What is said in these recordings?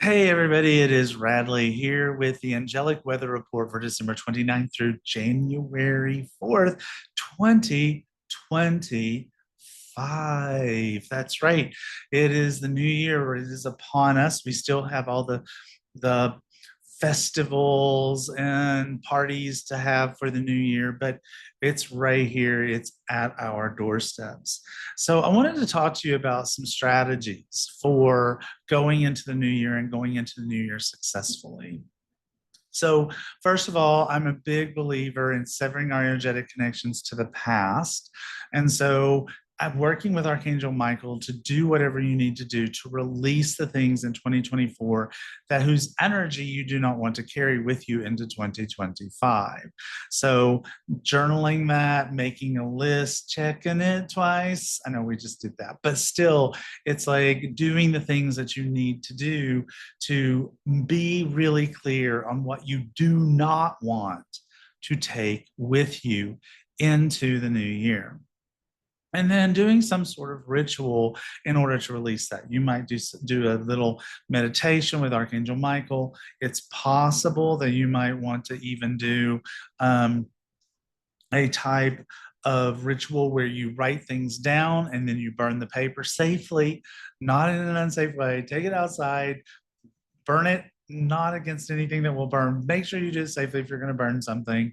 Hey everybody, it is Radleigh here with the Angelic Weather Report for December 29th through January 4th, 2025. That's right. It is the new year. It is upon us. We still have all the festivals and parties to have for the new year, but it's right here. It's at our doorsteps. So I wanted to talk to you about some strategies for going into the new year and going into the new year successfully. So, first of all, I'm a big believer in severing our energetic connections to the past. And so, I'm working with Archangel Michael to do whatever you need to do to release the things in 2024 that whose energy you do not want to carry with you into 2025. So, journaling that, making a list, checking it twice. I know we just did that, but still, it's like doing the things that you need to do to be really clear on what you do not want to take with you into the new year. And then doing some sort of ritual in order to release that. You might do a little meditation with Archangel Michael. It's possible that you might want to even do a type of ritual where you write things down and then you burn the paper safely, not in an unsafe way. Take it outside, burn it, not against anything that will burn. Make sure you do it safely if you're going to burn something.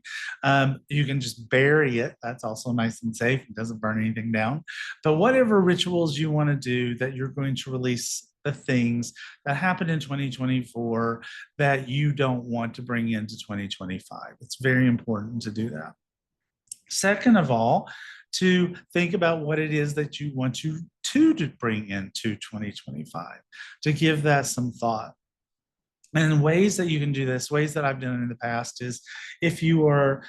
You can just bury it. That's also nice and safe. It doesn't burn anything down. But whatever rituals you want to do that you're going to release the things that happened in 2024 that you don't want to bring into 2025. It's very important to do that. Second of all, to think about what it is that you want to bring into 2025, to give that some thought. And ways that you can do this, ways that I've done in the past is if you are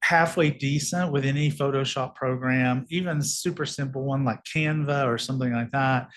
halfway decent with any Photoshop program, even a super simple one like Canva or something like that,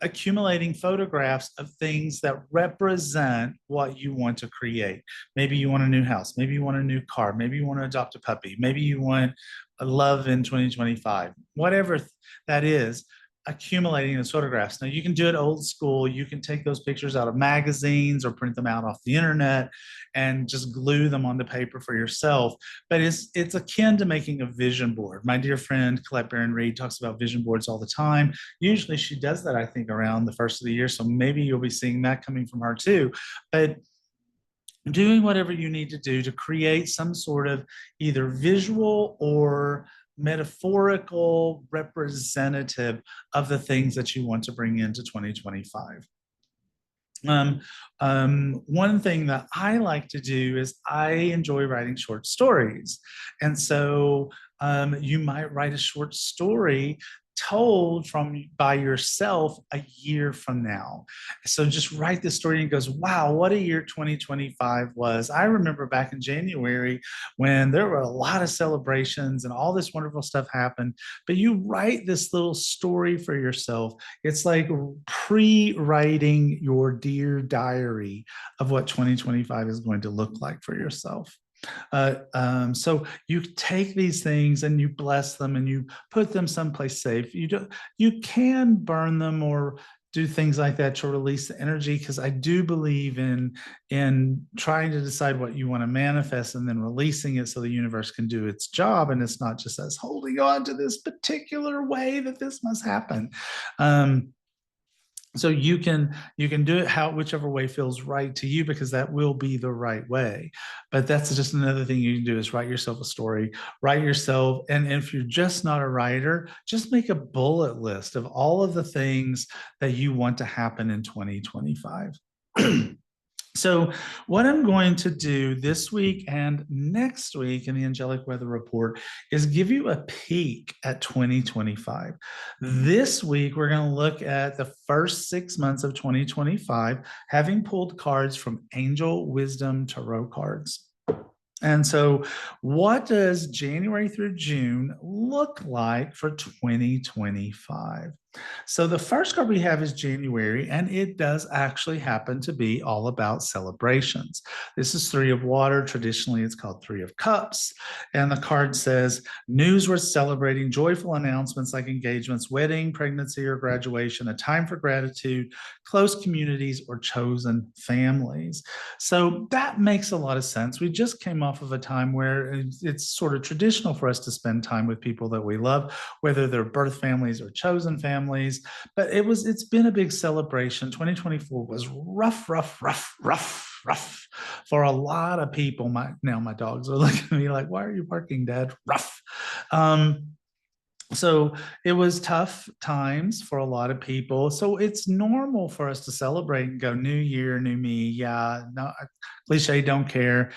accumulating photographs of things that represent what you want to create. Maybe you want a new house, maybe you want a new car, maybe you want to adopt a puppy, maybe you want a love in 2025, whatever that is, accumulating those photographs. Now you can do it old school. You can take those pictures out of magazines or print them out off the internet and just glue them onto paper for yourself. But it's akin to making a vision board. My dear friend Colette Baron Reed talks about vision boards all the time. Usually she does that, I think, around the first of the year. So maybe you'll be seeing that coming from her too. But doing whatever you need to do to create some sort of either visual or metaphorical representative of the things that you want to bring into 2025. One thing that I like to do is I enjoy writing short stories. And so you might write a short story told from by yourself a year from now. So just write this story and goes, wow, what a year 2025 was. I remember back in January when there were a lot of celebrations and all this wonderful stuff happened, but you write this little story for yourself. It's like pre-writing your dear diary of what 2025 is going to look like for yourself. So you take these things and you bless them and you put them someplace safe. You can burn them or do things like that to release the energy, because I do believe in trying to decide what you want to manifest and then releasing it so the universe can do its job, and it's not just us holding on to this particular way that this must happen. So you can do it whichever way feels right to you, because that will be the right way. But that's just another thing you can do, is write yourself a story, write yourself. And if you're just not a writer, just make a bullet list of all of the things that you want to happen in 2025. So what I'm going to do this week and next week in the Angelic Weather Report is give you a peek at 2025. This week, we're going to look at the first 6 months of 2025, having pulled cards from Angel Wisdom Tarot cards. And so what does January through June look like for 2025? So the first card we have is January, and it does actually happen to be all about celebrations. This is Three of Water. Traditionally, it's called Three of Cups. And the card says, news worth celebrating, joyful announcements like engagements, wedding, pregnancy, or graduation, a time for gratitude, close communities, or chosen families. So that makes a lot of sense. We just came off of a time where it's sort of traditional for us to spend time with people that we love, whether they're birth families or chosen families. But it's been a big celebration. 2024 was rough for a lot of people. My dogs are looking at me like, why are you barking, Dad? Rough. Um, so it was tough times for a lot of people. So it's normal for us to celebrate and go, new year, new me. Yeah, no, cliche, don't care.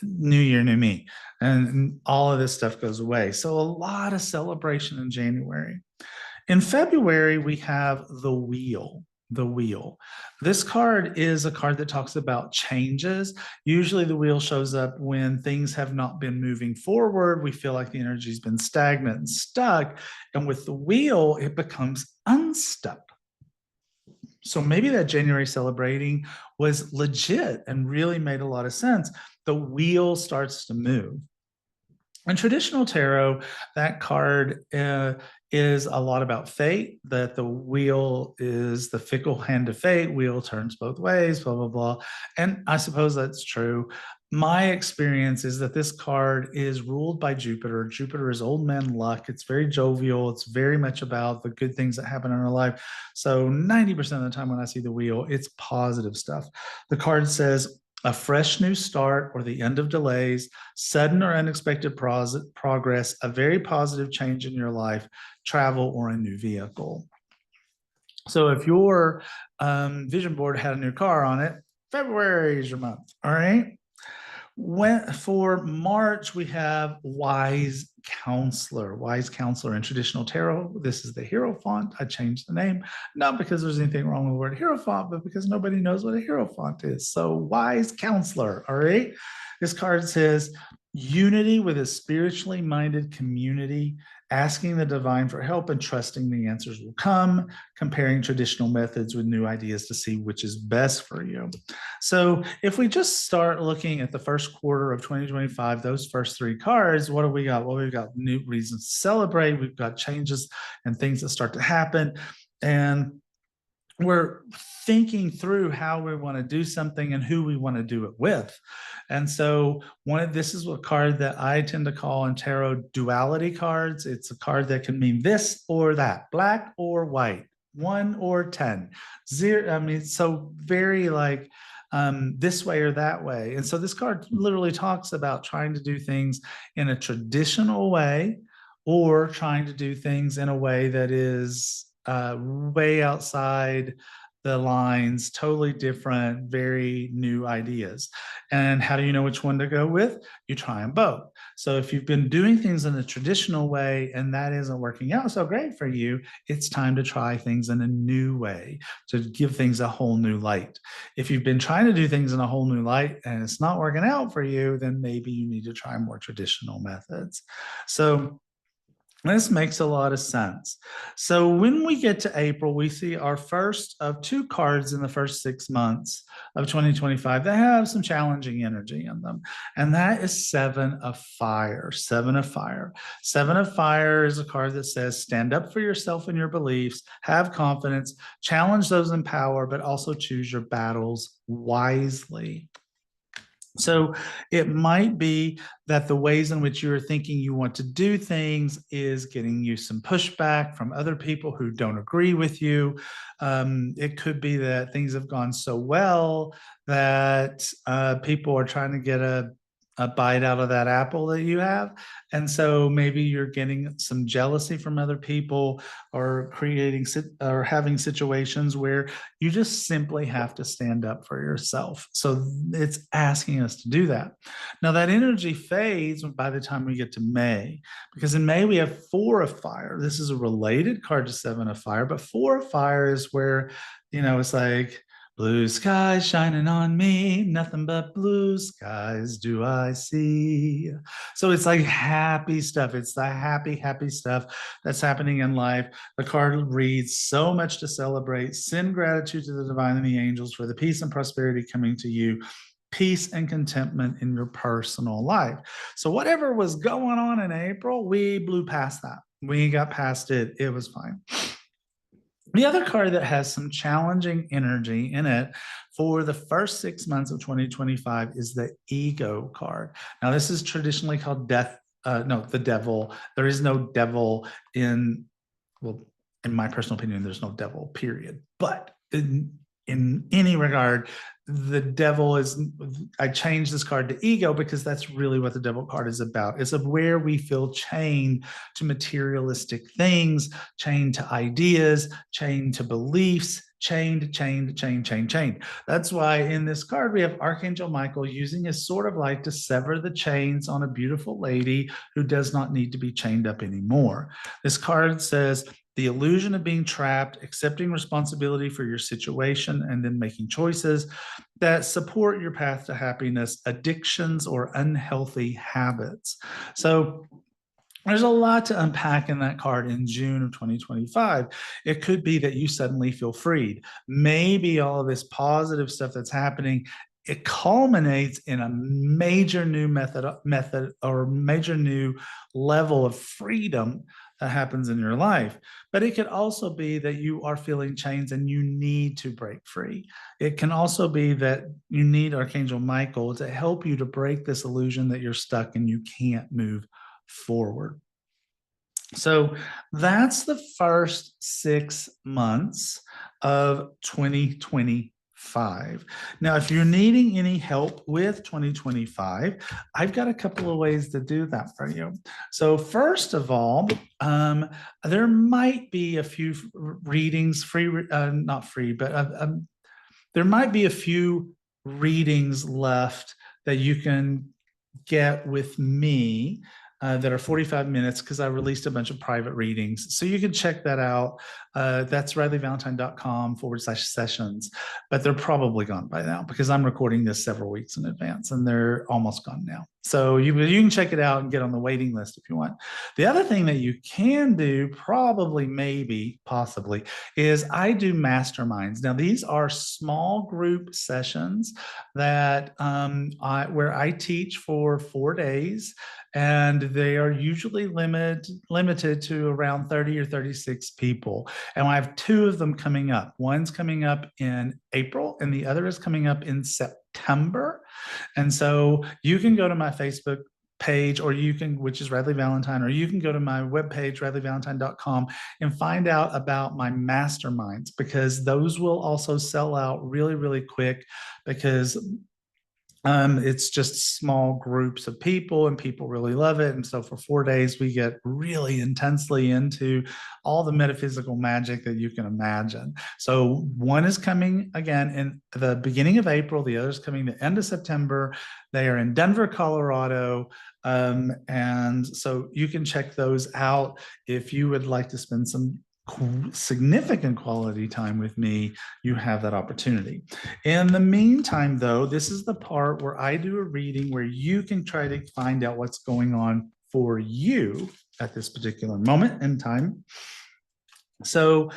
New year, new me. And all of this stuff goes away. So a lot of celebration in January. In February, we have the wheel. The wheel. This card is a card that talks about changes. Usually, the wheel shows up when things have not been moving forward. We feel like the energy's been stagnant and stuck. And with the wheel, it becomes unstuck. So maybe that January celebrating was legit and really made a lot of sense. The wheel starts to move. In traditional tarot, that card is a lot about fate, that the wheel is the fickle hand of fate, wheel turns both ways, blah, blah, blah. And I suppose that's true. My experience is that this card is ruled by Jupiter. Jupiter is old man luck. It's very jovial. It's very much about the good things that happen in our life. So 90% of the time when I see the wheel, it's positive stuff. The card says, a fresh new start or the end of delays, sudden or unexpected progress, a very positive change in your life, travel, or a new vehicle. So if your vision board had a new car on it, February is your month. All right. For March, we have Wise Counselor. Wise Counselor in traditional tarot. This is the hero font. I changed the name, not because there's anything wrong with the word hero font, but because nobody knows what a hero font is. So Wise Counselor, all right? This card says, unity with a spiritually minded community, asking the divine for help and trusting the answers will come, comparing traditional methods with new ideas to see which is best for you. So if we just start looking at the first quarter of 2025, those first three cards, what do we got? Well, we've got new reasons to celebrate. We've got changes and things that start to happen. And we're thinking through how we want to do something and who we want to do it with. And so this is a card that I tend to call in tarot duality cards. It's a card that can mean this or that, black or white, 1 or 10, 0. I mean, so very like this way or that way. And so this card literally talks about trying to do things in a traditional way or trying to do things in a way that is way outside the lines, totally different, very new ideas. And how do you know which one to go with? You try them both. So if you've been doing things in a traditional way and that isn't working out so great for you, it's time to try things in a new way, to give things a whole new light. If you've been trying to do things in a whole new light and it's not working out for you, then maybe you need to try more traditional methods. So this makes a lot of sense. So when we get to April, we see our first of two cards in the first 6 months of 2025 that have some challenging energy in them. And that is Seven of Fire. Seven of Fire. Seven of Fire is a card that says, stand up for yourself and your beliefs, have confidence, challenge those in power, but also choose your battles wisely. So it might be that the ways in which you're thinking you want to do things is getting you some pushback from other people who don't agree with you. It could be that things have gone so well that people are trying to get a bite out of that apple that you have. And so maybe you're getting some jealousy from other people or having situations where you just simply have to stand up for yourself. So it's asking us to do that. Now that energy fades by the time we get to May, because in May we have Four of Fire. This is a related card to Seven of Fire, but Four of Fire is where, it's like, Blue skies shining on me, nothing but blue skies do I see. So it's like happy stuff. It's the happy, happy stuff that's happening in life. The card reads, so much to celebrate. Send gratitude to the divine and the angels for the peace and prosperity coming to you. Peace and contentment in your personal life. So whatever was going on in April, we blew past that. We got past it. It was fine. The other card that has some challenging energy in it for the first 6 months of 2025 is the ego card. Now, this is traditionally called death. No, the devil. There is no devil in, well, in my personal opinion, there's no devil, period. But in any regard, the devil is, I changed this card to ego because that's really what the devil card is about. It's of where we feel chained to materialistic things, chained to ideas, chained to beliefs, chained. That's why in this card, we have Archangel Michael using his sword of light to sever the chains on a beautiful lady who does not need to be chained up anymore. This card says, the illusion of being trapped, accepting responsibility for your situation, and then making choices that support your path to happiness, addictions, or unhealthy habits. So there's a lot to unpack in that card in June of 2025. It could be that you suddenly feel freed. Maybe all of this positive stuff that's happening, it culminates in a major new method or major new level of freedom that happens in your life. But it could also be that you are feeling chains and you need to break free. It can also be that you need Archangel Michael to help you to break this illusion that you're stuck and you can't move forward. So that's the first 6 months of 2025. Now, if you're needing any help with 2025, I've got a couple of ways to do that for you. So first of all, there might be a few readings, not free, but there might be a few readings left that you can get with me that are 45 minutes because I released a bunch of private readings. So you can check that out. That's radleighvalentine.com/sessions, but they're probably gone by now because I'm recording this several weeks in advance and they're almost gone now. So you can check it out and get on the waiting list if you want. The other thing that you can do, probably, maybe, possibly, is I do masterminds. Now, these are small group sessions that where I teach for 4 days, and they are usually limited to around 30 or 36 people. And I have 2 of them coming up. One's coming up in April, and the other is coming up in September. And so you can go to my Facebook page, or you can, which is Radleigh Valentine, or you can go to my webpage, radleighvalentine.com, and find out about my masterminds, because those will also sell out really, really quick because it's just small groups of people and people really love it. And so for 4 days, we get really intensely into all the metaphysical magic that you can imagine. So one is coming again in the beginning of April. The other is coming the end of September. They are in Denver, Colorado. And so you can check those out if you would like to spend some significant quality time with me. You have that opportunity. In the meantime, though, this is the part where I do a reading where you can try to find out what's going on for you at this particular moment in time. So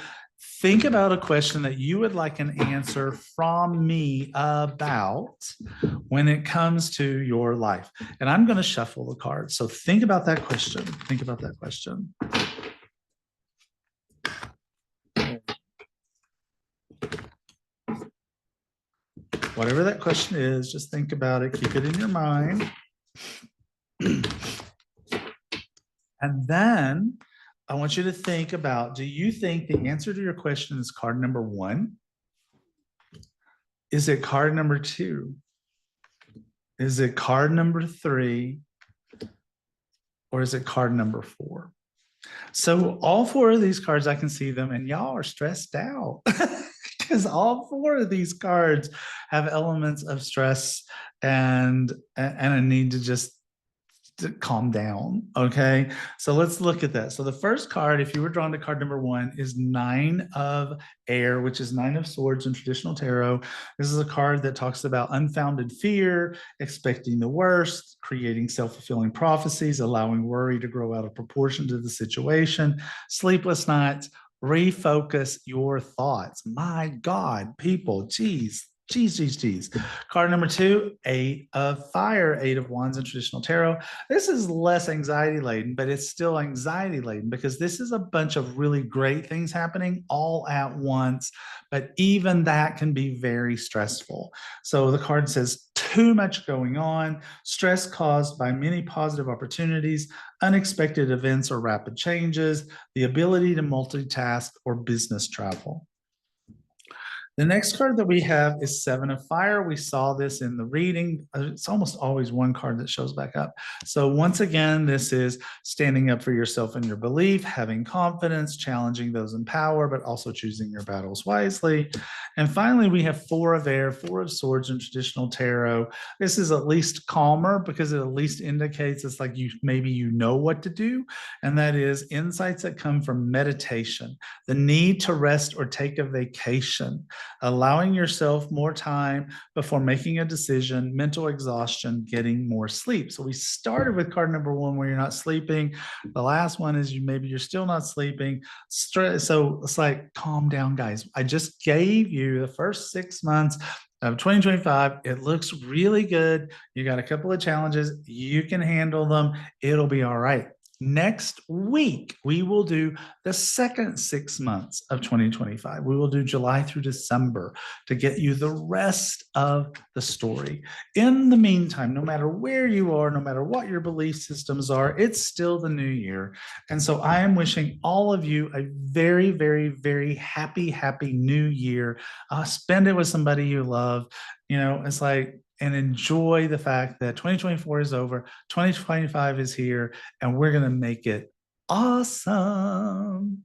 think about a question that you would like an answer from me about when it comes to your life. And I'm going to shuffle the cards. So think about that question. Think about that question. Whatever that question is, just think about it. Keep it in your mind. And then I want you to think about, do you think the answer to your question is card number 1? Is it card number 2? Is it card number 3? Or is it card number 4? So all 4 of these cards, I can see them, and y'all are stressed out because all 4 of these cards have elements of stress and a need to just calm down. Okay. So let's look at that. So the first card, if you were drawn to card number one, is Nine of Air, which is Nine of Swords in traditional tarot. This is a card that talks about unfounded fear, expecting the worst, creating self-fulfilling prophecies, allowing worry to grow out of proportion to the situation, sleepless nights, refocus your thoughts. My God, people, geez. Geez, geez, geez. Card number two, Eight of Fire, Eight of Wands in traditional tarot. This is less anxiety laden, but it's still anxiety laden because this is a bunch of really great things happening all at once. But even that can be very stressful. So the card says too much going on, stress caused by many positive opportunities, unexpected events or rapid changes, the ability to multitask or business travel. The next card that we have is Seven of Fire. We saw this in the reading. It's almost always one card that shows back up. So once again, this is standing up for yourself and your belief, having confidence, challenging those in power, but also choosing your battles wisely. And finally, we have Four of Air, Four of Swords in traditional tarot. This is at least calmer because it at least indicates it's like maybe you know what to do. And that is insights that come from meditation, the need to rest or take a vacation, allowing yourself more time before making a decision, mental exhaustion, getting more sleep. So we started with card number one where you're not sleeping. The last one is maybe you're still not sleeping. So it's like, calm down, guys. I just gave you the first 6 months of 2025. It looks really good. You got a couple of challenges. You can handle them. It'll be all right. Next week, we will do the second 6 months of 2025. We will do July through December to get you the rest of the story. In the meantime, no matter where you are, no matter what your belief systems are, it's still the new year. And so I am wishing all of you a very, very, very happy, happy new year. Spend it with somebody you love. You know, it's like, and enjoy the fact that 2024 is over, 2025 is here, and we're going to make it awesome.